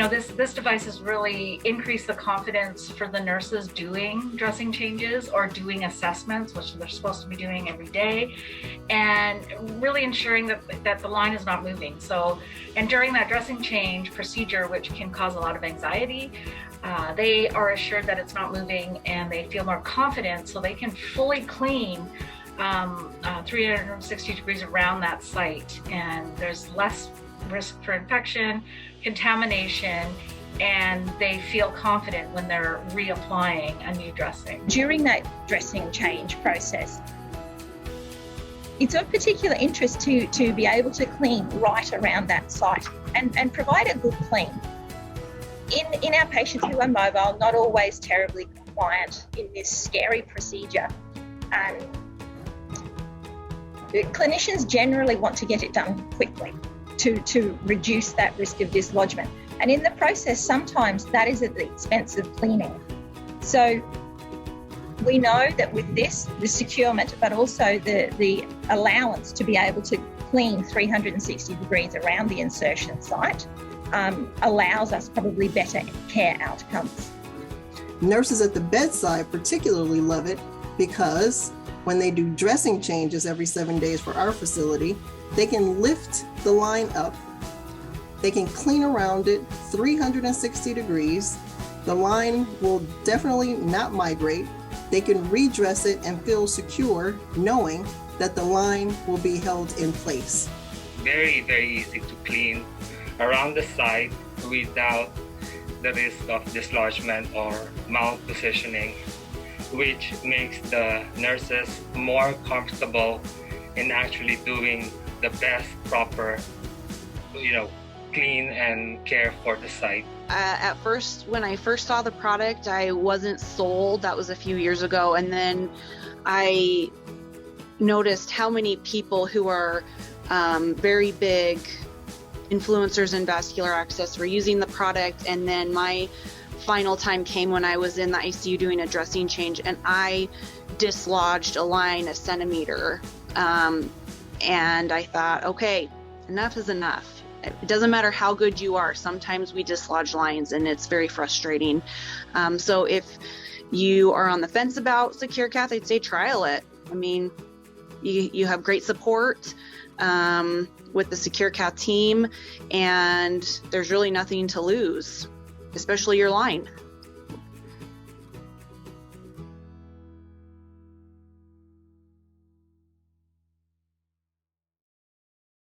this device has really increased the confidence for the nurses doing dressing changes or doing assessments, which they're supposed to be doing every day, and really ensuring that the line is not moving. So, and during that dressing change procedure, which can cause a lot of anxiety, they are assured that it's not moving and they feel more confident, so they can fully clean 360 degrees around that site, and there's less risk for infection, contamination, and they feel confident when they're reapplying a new dressing. During that dressing change process, it's of particular interest to be able to clean right around that site and provide a good clean. In our patients who are mobile, not always terribly compliant in this scary procedure, clinicians generally want to get it done quickly to reduce that risk of dislodgement. And in the process, sometimes that is at the expense of cleaning. So we know that with this, the securement, but also the allowance to be able to clean 360 degrees around the insertion site allows us probably better care outcomes. Nurses at the bedside particularly love it because when they do dressing changes every 7 days for our facility, they can lift the line up, they can clean around it 360 degrees, the line will definitely not migrate, they can redress it and feel secure knowing that the line will be held in place. Very, very easy to clean around the site without the risk of dislodgement or malpositioning, which makes the nurses more comfortable in actually doing the best proper, clean and care for the site. At first, when I first saw the product, I wasn't sold. That was a few years ago. And then I noticed how many people who are very big influencers in vascular access were using the product. And then my final time came when I was in the ICU doing a dressing change, and I dislodged a line 1 centimeter. And I thought, okay, enough is enough. It doesn't matter how good you are. Sometimes we dislodge lines and it's very frustrating. So if you are on the fence about SecurAcath, I'd say trial it. I mean, you have great support with the SecurAcath team, and there's really nothing to lose, especially your line.